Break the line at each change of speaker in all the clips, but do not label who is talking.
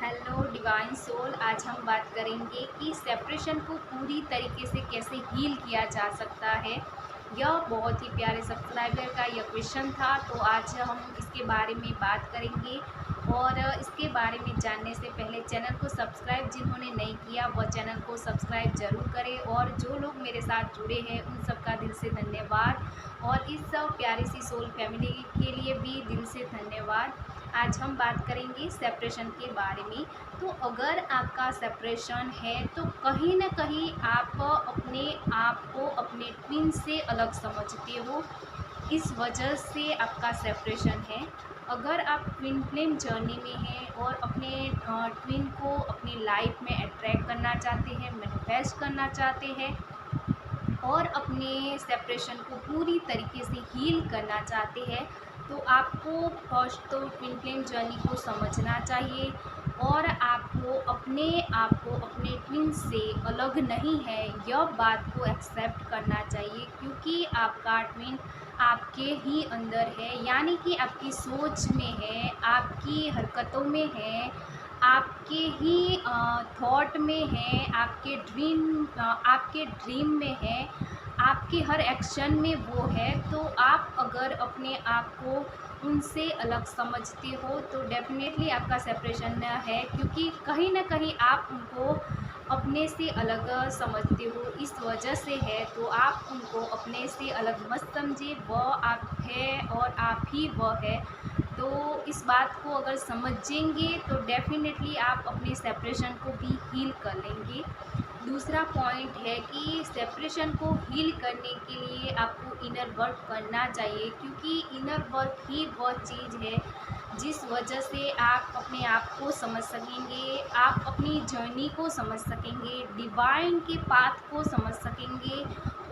Hello divine soul. आज हम बात करेंगे कि सेपरेशन को पूरी तरीके से कैसे हील किया जा सकता है। यह बहुत ही प्यारे सब्सक्राइबर का यह क्वेश्चन था, तो आज हम इसके बारे में बात करेंगे। और इसके बारे में जानने से पहले चैनल को सब्सक्राइब जिन्होंने नहीं किया वह चैनल को सब्सक्राइब ज़रूर करें, और जो लोग मेरे साथ जुड़े हैं उन सबका दिल से धन्यवाद, और इस प्यारी सी सोल फैमिली के लिए भी दिल से धन्यवाद। आज हम बात करेंगे सेपरेशन के बारे में। तो अगर आपका सेपरेशन है तो कहीं ना कहीं आप अपने आप को अपने ट्विन से अलग समझते हो, इस वजह से आपका सेपरेशन है। अगर आप ट्विन फ्लेम जर्नी में हैं और अपने ट्विन को अपनी लाइफ में अट्रैक्ट करना चाहते हैं, मैनिफेस्ट करना चाहते हैं, और अपने सेपरेशन को पूरी तरीके से हील करना चाहते हैं, तो आपको फर्स्ट तो ट्विन फ्लेम जर्नी को समझना चाहिए, और आपको अपने आप को अपने ट्विन से अलग नहीं है यह बात को एक्सेप्ट करना चाहिए, क्योंकि आपका ट्विन आपके ही अंदर है, यानी कि आपकी सोच में है, आपकी हरकतों में है, आपके ही थॉट में है, आपके ड्रीम में है, आपके हर एक्शन में वो है। तो आप अगर अपने आप को उनसे अलग समझते हो तो डेफिनेटली आपका सेपरेशन है, क्योंकि कहीं ना कहीं आप उनको अपने से अलग समझते हो, इस वजह से है। तो आप उनको अपने से अलग मत समझिए, वह आप है और आप ही वह है। तो इस बात को अगर समझेंगे तो डेफिनेटली आप अपने सेपरेशन को भी हील कर लेंगे। दूसरा पॉइंट है कि सेपरेशन को हील करने के लिए आपको इनर वर्क करना चाहिए, क्योंकि इनर वर्क ही वह चीज़ है जिस वजह से आप अपने आप को समझ सकेंगे, आप अपनी जर्नी को समझ सकेंगे, डिवाइन के पाथ को समझ सकेंगे,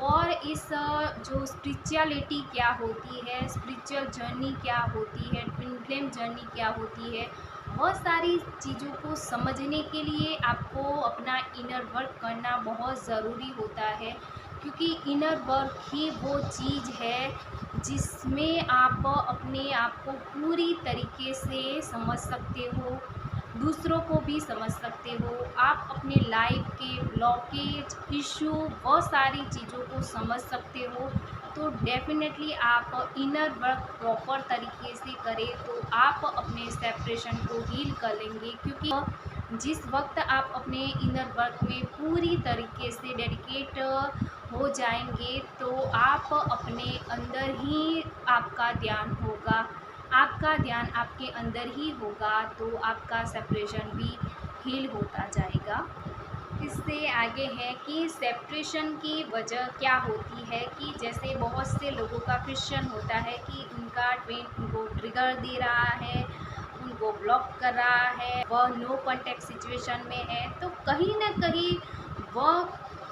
और इस जो स्पिरिचुअलिटी क्या होती है, स्पिरिचुअल जर्नी क्या होती है, ट्विन फ्लेम जर्नी क्या होती है, बहुत सारी चीज़ों को समझने के लिए आपको अपना इनर वर्क करना बहुत ज़रूरी होता है, क्योंकि इनर वर्क ही वो चीज़ है जिसमें आप अपने आप को पूरी तरीके से समझ सकते हो, दूसरों को भी समझ सकते हो, आप अपने लाइफ के ब्लॉकेज, इशू, बहुत सारी चीज़ों को समझ सकते हो। तो डेफिनेटली आप इनर वर्क प्रॉपर तरीके से करें तो आप अपने सेपरेशन को हील कर लेंगे, क्योंकि जिस वक्त आप अपने इनर वर्क में पूरी तरीके से डेडिकेट हो जाएंगे तो आप अपने अंदर ही आपका ध्यान होगा, आपका ध्यान आपके अंदर ही होगा, तो आपका सेपरेशन भी हील होता जाएगा। इससे आगे है कि सेपरेशन की वजह क्या होती है, कि जैसे बहुत से लोगों का क्वेश्चन होता है कि उनका ट्विन उनको ट्रिगर दे रहा है, उनको ब्लॉक कर रहा है, वह नो कांटेक्ट सिचुएशन में है। तो कहीं ना कहीं वह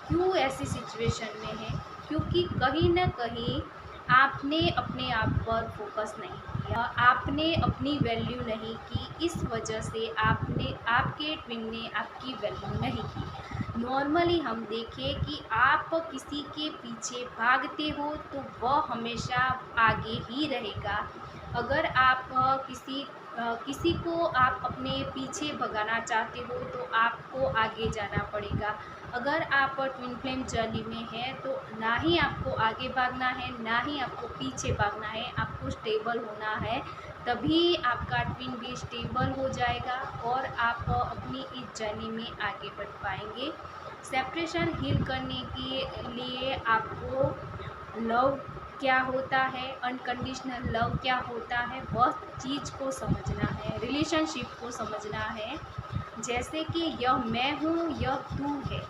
क्यों ऐसी सिचुएशन में है, क्योंकि कहीं ना कहीं आपने अपने आप पर फोकस नहीं किया, आपने अपनी वैल्यू नहीं की, इस वजह से आपके ट्विन ने आपकी वैल्यू नहीं की। नॉर्मली हम देखें कि आप किसी के पीछे भागते हो तो वह हमेशा आगे ही रहेगा। अगर आप किसी को आप अपने पीछे भगाना चाहते हो तो आपको आगे जाना पड़ेगा। अगर आप ट्विन फ्लेम जर्नी में हैं तो ना ही आपको आगे भागना है, ना ही आपको पीछे भागना है, आपको स्टेबल होना है, तभी आपका ट्विन भी स्टेबल हो जाएगा और आप अपनी इस जर्नी में आगे बढ़ पाएंगे। सेपरेशन हील करने के लिए आपको लव क्या होता है, अनकंडीशनल लव क्या होता है, वह चीज़ को समझना है, रिलेशनशिप को समझना है। जैसे कि यह मैं हूँ, यह तू है।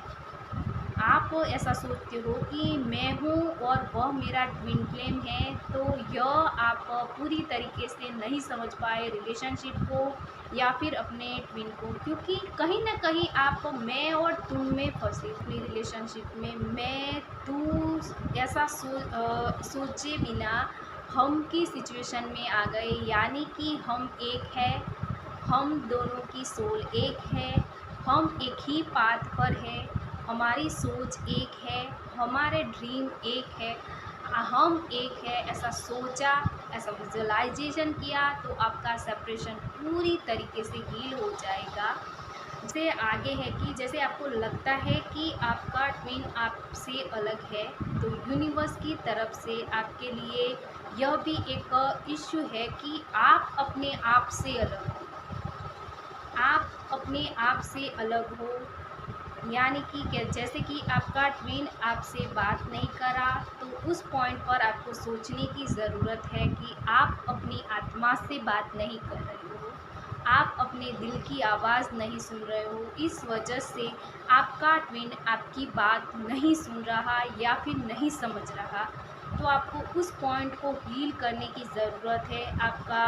आप ऐसा सोचते हो कि मैं हूँ और वह मेरा ट्विन फ्लेम है, तो यह आप पूरी तरीके से नहीं समझ पाए रिलेशनशिप को या फिर अपने ट्विन को, क्योंकि कहीं ना कहीं आप मैं और तुम में फंसे हुए रिलेशनशिप में। मैं तू ऐसा सोचे बिना हम की सिचुएशन में आ गए, यानी कि हम एक है, हम दोनों की सोल एक है, हम एक ही पाथ पर है, हमारी सोच एक है, हमारे ड्रीम एक है, हम एक है, ऐसा सोचा ऐसा विजुअलाइजेशन किया तो आपका सेपरेशन पूरी तरीके से हील हो जाएगा। इससे आगे है कि जैसे आपको लगता है कि आपका ट्विन आपसे अलग है, तो यूनिवर्स की तरफ से आपके लिए यह भी एक इश्यू है कि आप अपने आप से अलग हो। आप अपने आप से अलग हो, यानी कि जैसे कि आपका ट्विन आपसे बात नहीं करा, तो उस पॉइंट पर आपको सोचने की ज़रूरत है कि आप अपनी आत्मा से बात नहीं कर रहे हो, आप अपने दिल की आवाज़ नहीं सुन रहे हो। इस वजह से आपका ट्विन आपकी बात नहीं सुन रहा या फिर नहीं समझ रहा, तो आपको उस पॉइंट को हील करने की ज़रूरत है। आपका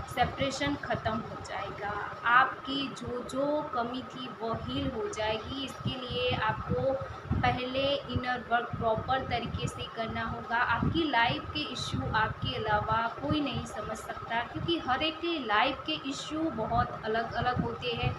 सेपरेशन ख़त्म हो जाएगा, आपकी जो जो कमी थी वो हील हो जाएगी। इसके लिए आपको पहले इनर वर्क प्रॉपर तरीके से करना होगा। आपकी लाइफ के इश्यू आपके अलावा कोई नहीं समझ सकता, क्योंकि हर एक की लाइफ के इश्यू बहुत अलग अलग होते हैं।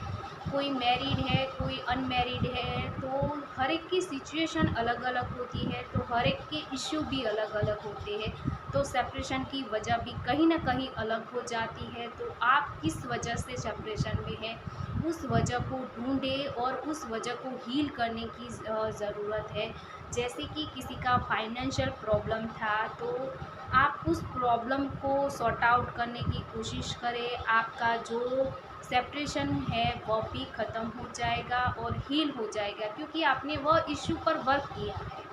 कोई मैरिड है, कोई अनमैरिड है, तो हर एक की सिचुएशन अलग अलग होती है, तो हर एक के इश्यू भी अलग अलग होते हैं। तो सेपरेशन की वजह भी कहीं ना कहीं अलग हो जाती है। तो आप किस वजह से सेपरेशन में हैं, उस वजह को ढूंढें और उस वजह को हील करने की ज़रूरत है। जैसे कि किसी का फाइनेंशियल प्रॉब्लम था, तो आप उस प्रॉब्लम को सॉर्ट आउट करने की कोशिश करें। आपका जो सेपरेशन है वह भी ख़त्म हो जाएगा और हील हो जाएगा, क्योंकि आपने वह इश्यू पर वर्क किया है।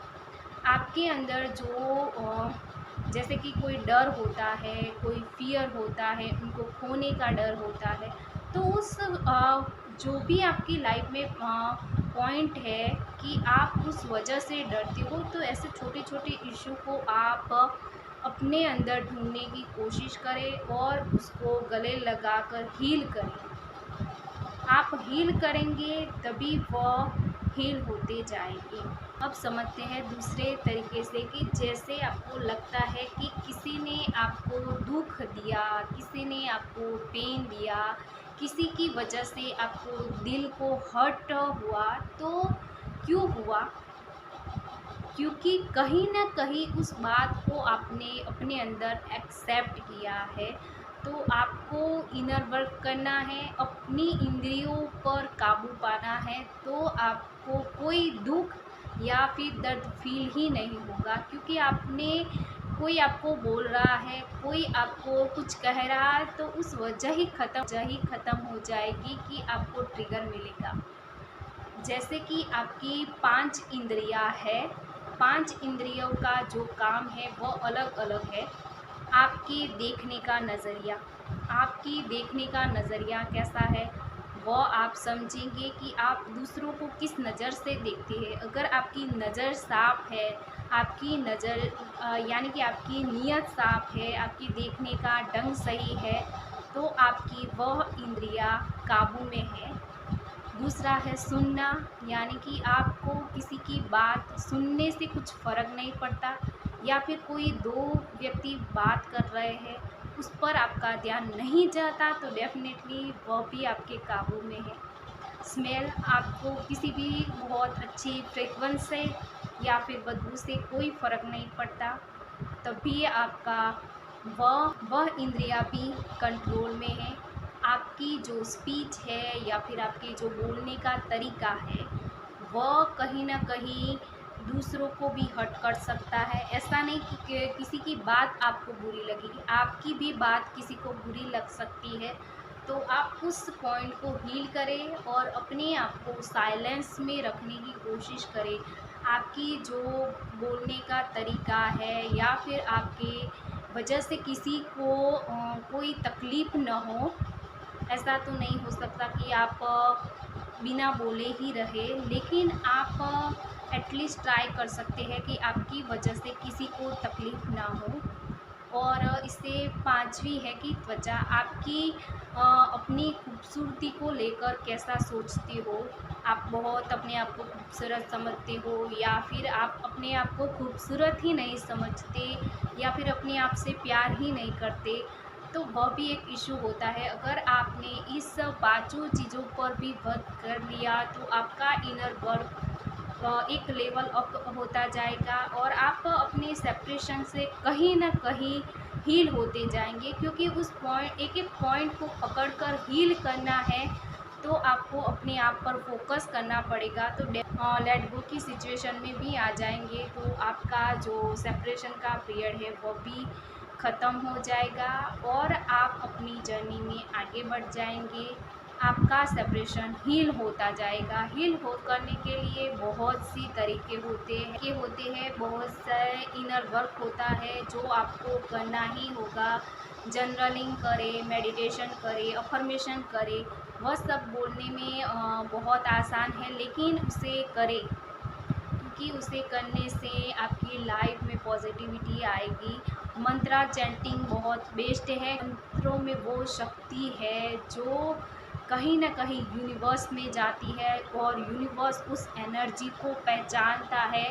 आपके अंदर जो जैसे कि कोई डर होता है, कोई फ़ियर होता है, उनको खोने का डर होता है, तो उस जो भी आपकी लाइफ में पॉइंट है कि आप उस वजह से डरते हो, तो ऐसे छोटे-छोटे इश्यू को आप अपने अंदर ढूँढने की कोशिश करें और उसको गले लगाकर हील करें। आप हील करेंगे तभी वह हील होते जाएगी। अब समझते हैं दूसरे तरीके से कि जैसे आपको लगता है कि किसी ने आपको दुख दिया, किसी ने आपको पेन दिया, किसी की वजह से आपको दिल को हर्ट हुआ, तो क्यों हुआ? क्योंकि कहीं न कहीं उस बात को आपने अपने अंदर एक्सेप्ट किया है। तो आपको इनर वर्क करना है, अपनी इंद्रियों पर काबू पाना है, तो आपको कोई दुःख या फिर दर्द फ़ील ही नहीं होगा, क्योंकि आपने कोई आपको बोल रहा है, कोई आपको कुछ कह रहा है, तो उस वजह ही ख़त्म हो जाएगी कि आपको ट्रिगर मिलेगा। जैसे कि आपकी 5 इंद्रियाँ है, 5 इंद्रियों का जो काम है वो अलग-अलग है। आपकी देखने का नज़रिया, आपकी देखने का नज़रिया कैसा है, वो आप समझेंगे कि आप दूसरों को किस नज़र से देखते हैं। अगर आपकी नज़र साफ़ है, आपकी नज़र यानी कि आपकी नीयत साफ़ है, आपकी देखने का ढंग सही है, तो आपकी वह इंद्रियाँ काबू में है। दूसरा है सुनना, यानी कि आपको किसी की बात सुनने से कुछ फ़र्क नहीं पड़ता, या फिर कोई 2 व्यक्ति बात कर रहे हैं, उस पर आपका ध्यान नहीं जाता, तो डेफ़िनेटली वह भी आपके काबू में है। स्मेल, आपको किसी भी बहुत अच्छी फ्रेग्रेंस से या फिर बदबू से कोई फ़र्क नहीं पड़ता, तब भी आपका वह इंद्रियाँ भी कंट्रोल में है। आपकी जो स्पीच है या फिर आपके जो बोलने का तरीका है, वह कहीं न कहीं दूसरों को भी हर्ट कर सकता है। ऐसा नहीं कि किसी की बात आपको बुरी लगेगी, आपकी भी बात किसी को बुरी लग सकती है। तो आप उस पॉइंट को हील करें और अपने आप को साइलेंस में रखने की कोशिश करें। आपकी जो बोलने का तरीका है या फिर आपके वजह से किसी को कोई तकलीफ़ ना हो, ऐसा तो नहीं हो सकता कि आप बिना बोले ही रहे, लेकिन आप एटलीस्ट ट्राई कर सकते हैं कि आपकी वजह से किसी को तकलीफ़ ना हो। और इससे 5वीं है कि त्वचा, आपकी अपनी खूबसूरती को लेकर कैसा सोचते हो? आप बहुत अपने आप को खूबसूरत समझते हो, या फिर आप अपने आप को खूबसूरत ही नहीं समझते, या फिर अपने आप से प्यार ही नहीं करते, तो वह भी एक इश्यू होता है। अगर आपने इस पाँचों चीज़ों पर भी वर्क कर लिया, तो आपका इनर वर्क एक लेवल अप होता जाएगा और आप अपने सेपरेशन से कहीं न कहीं हील होते जाएंगे, क्योंकि उस पॉइंट एक एक पॉइंट को पकड़कर हील करना है तो आपको अपने आप पर फोकस करना पड़ेगा। तो लेट गो की सिचुएशन में भी आ जाएंगे तो आपका जो सेपरेशन का पीरियड है वो भी ख़त्म हो जाएगा और आप अपनी जर्नी में आगे बढ़ जाएंगे। आपका सेपरेशन हील होता जाएगा। हील हो करने के लिए बहुत सी तरीके होते हैं, बहुत सारे इनर वर्क होता है जो आपको करना ही होगा। जर्नलिंग करें, मेडिटेशन करें, अफर्मेशन करें, वह सब बोलने में बहुत आसान है, लेकिन उसे करें, क्योंकि उसे करने से आपकी लाइफ में पॉजिटिविटी आएगी। मंत्रा चैंटिंग बहुत बेस्ट है। मंत्रों में वो शक्ति है जो कहीं ना कहीं यूनिवर्स में जाती है और यूनिवर्स उस एनर्जी को पहचानता है,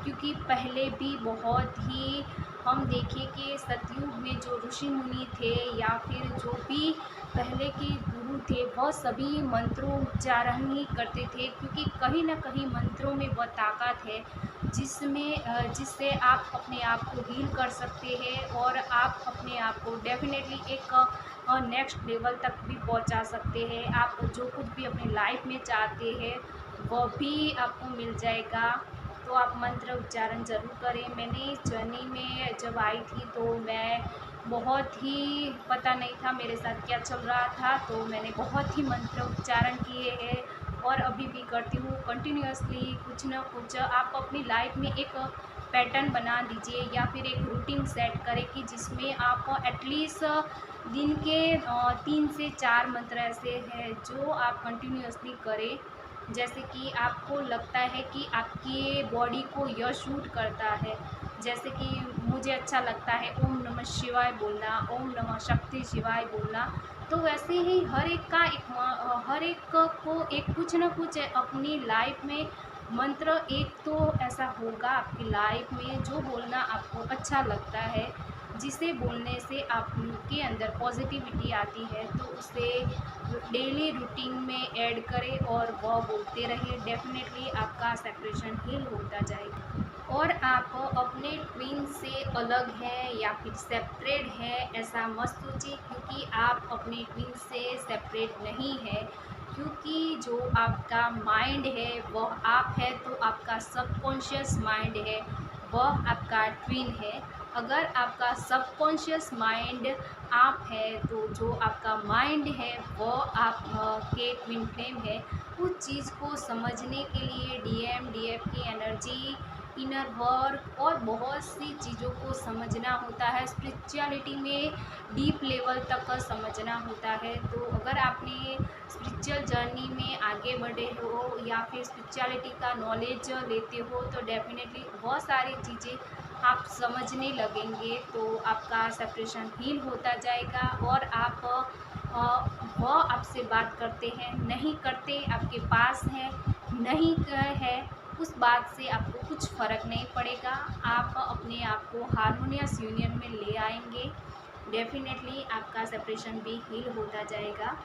क्योंकि पहले भी बहुत ही हम देखें कि सतयुग में जो ऋषि मुनि थे या फिर जो भी पहले के गुरु थे वह सभी मंत्रोच्चारण ही करते थे, क्योंकि कहीं ना कहीं मंत्रों में वह ताकत है जिससे आप अपने आप को हील कर सकते हैं और आप अपने आप को डेफिनेटली एक नेक्स्ट लेवल तक भी पहुंचा सकते हैं। आप जो कुछ भी अपनी लाइफ में चाहते हैं वह भी आपको मिल जाएगा। तो आप मंत्र उच्चारण ज़रूर करें। मैंने इस जर्नी में जब आई थी तो मैं बहुत ही पता नहीं था मेरे साथ क्या चल रहा था, तो मैंने बहुत ही मंत्र उच्चारण किए हैं और अभी भी करती हूँ कंटिन्यूअसली। कुछ ना कुछ आप अपनी लाइफ में एक पैटर्न बना दीजिए या फिर एक रूटीन सेट करें कि जिसमें आप एटलीस्ट दिन के 3 से 4 मंत्र ऐसे हैं जो आप कंटिन्यूअसली करें। जैसे कि आपको लगता है कि आपकी बॉडी को यह सूट करता है, जैसे कि मुझे अच्छा लगता है ओम नमः शिवाय बोलना, ओम नमः शक्ति शिवाय बोलना। तो वैसे ही हर एक को एक कुछ ना कुछ अपनी लाइफ में मंत्र एक तो ऐसा होगा आपकी लाइफ में जो बोलना आपको अच्छा लगता है, जिसे बोलने से आपके अंदर पॉजिटिविटी आती है। तो उसे डेली रूटीन में ऐड करें और वह बोलते रहें। डेफिनेटली आपका सेपरेशन हील होता जाएगा और आप अपने ट्विन से अलग हैं या फिर सेपरेट हैं ऐसा मत सोचिए, क्योंकि आप अपने ट्विन से सेपरेट नहीं है। क्योंकि जो आपका माइंड है वह आप है, तो आपका सबकॉन्शियस माइंड है वह आपका ट्विन है। अगर आपका सबकॉन्शियस माइंड आप है तो जो आपका माइंड है वह आप के ट्विन फ्लेम है। उस चीज़ को समझने के लिए डीएफ की एनर्जी, इनर वर्क और बहुत सी चीज़ों को समझना होता है। स्पिरिचुअलिटी में डीप लेवल तक समझना होता है। तो अगर आपने स्पिरिचुअल जर्नी में आगे बढ़े हो या फिर स्पिरिचुअलिटी का नॉलेज लेते हो तो डेफिनेटली बहुत सारी चीज़ें आप समझने लगेंगे, तो आपका सेपरेशन हील होता जाएगा और आप वह आपसे बात करते हैं, नहीं करते, आपके पास है, नहीं है, उस बात से आपको कुछ फ़र्क नहीं पड़ेगा। आप अपने आप को हारमोनियस यूनियन में ले आएंगे। डेफिनेटली आपका सेपरेशन भी हील होता जाएगा।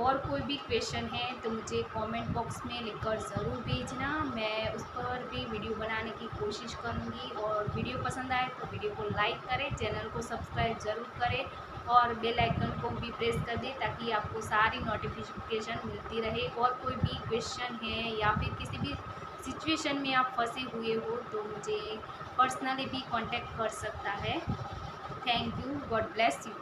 और कोई भी क्वेश्चन है तो मुझे कमेंट बॉक्स में लिखकर ज़रूर भेजना, मैं उस पर भी वीडियो बनाने की कोशिश करूँगी। और वीडियो पसंद आए तो वीडियो को लाइक करें, चैनल को सब्सक्राइब ज़रूर करें और बेल आइकन को भी प्रेस कर दें ताकि आपको सारी नोटिफिकेशन मिलती रहे। और कोई भी क्वेश्चन है या फिर किसी भी सिचुएशन में आप फंसे हुए हो तो मुझे पर्सनली भी कांटेक्ट कर सकता है। Thank you, God bless you.